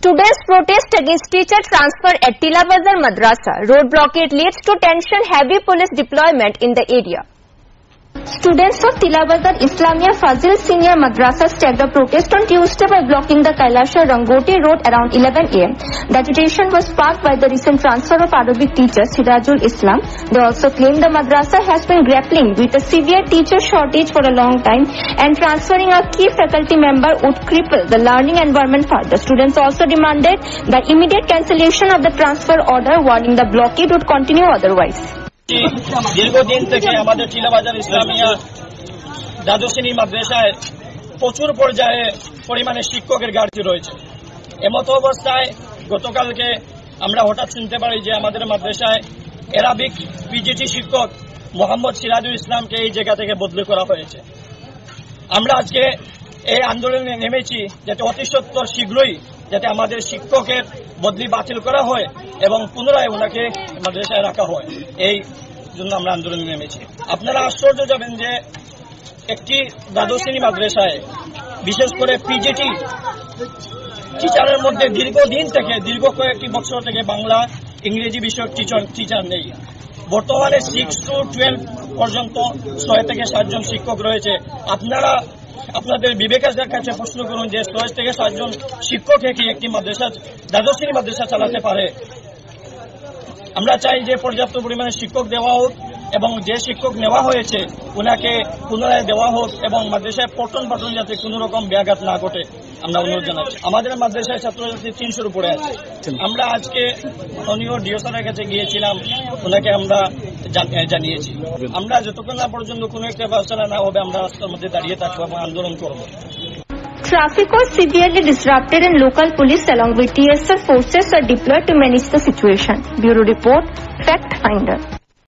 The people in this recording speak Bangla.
Students protest against teacher transfer at Tilabazar Madrasa. Road blockade leads to tension, heavy police deployment in the area. Students of Tilabazar Islamia Fazil Senior Madrasa staged a protest on Tuesday by blocking the Kailasha Rangoti Road around 11 am. The agitation was sparked by the recent transfer of Arabic teacher Sirajul Islam. They also claimed the madrasa has been grappling with a severe teacher shortage for a long time, and transferring a key faculty member would cripple the learning environment further. Students also demanded the immediate cancellation of the transfer order, warning the blockade would continue otherwise. দীর্ঘদিন থেকে আমাদের টিলাবাজার ইসলামিয়া দ্বাদশ শ্রেণী মাদ্রাসায় প্রচুর পরিমাণে শিক্ষকের ঘাটতি রয়েছে। এমত অবস্থায় গতকালকে আমরা হঠাৎ শুনতে পারি যে আমাদের মাদ্রাসায় আরবিক পিজিটি শিক্ষক মোহাম্মদ সিরাজুল ইসলামকে এই জায়গা থেকে বদলি করা হয়েছে। আমরা আজকে এই আন্দোলনে নেমেছি যাতে অতি সত্বর শীঘ্রই যাতে আমাদের শিক্ষকের বদলি বাতিল করা হয় এবং পুনরায় ওনাকে মাদ্রাসায় রাখা হয়, এই জন্য আমরা আন্দোলনে নেমেছি। আপনারা আশ্চর্য যাবেন যে একটি দ্বাদশ শ্রেণী মাদ্রাসায় বিশেষ করে পিজিটি টিচারের মধ্যে দীর্ঘ কয়েকটি বছর থেকে বাংলা ইংরেজি বিষয়ক টিচার নেই। বর্তমানে 6 to 12 পর্যন্ত 6 থেকে 7 জন শিক্ষক রয়েছে। আপনারা আপনাদের বিবেকের কাছে প্রশ্ন করুন যে 6 থেকে 7 জন শিক্ষক কি একটি মাদ্রাসা দ্বাদশ শ্রেণী মাদ্রাসা চালাতে পারে? আমরা চাই যে পর্যাপ্ত পরিমাণে শিক্ষক দেওয়া হোক এবং যে শিক্ষক নেওয়া হয়েছে ওনাকে পুনরায় দেওয়া হোক এবং মাদ্রাসায় পঠন পাঠন যাতে কোনো রকম ব্যাঘাত না ঘটে আমরা অনুরোধ জানাচ্ছি। আমাদের মাদ্রাসায় ছাত্রছাত্রী 300-র উপরে আছে। আমরা আজকে স্থানীয় ডিও স্যারের কাছে গিয়েছিলাম, ওনাকে আমরা জানিয়েছি আমরা যতক্ষণ না পর্যন্ত কোনো একটা ব্যবস্থা না হবে আমরা রাস্তার মধ্যে দাঁড়িয়ে থাকবো এবং আন্দোলন করবো। Traffic was severely disrupted and local police along with TSF forces are deployed to manage the situation. Bureau Report, Fact Finder.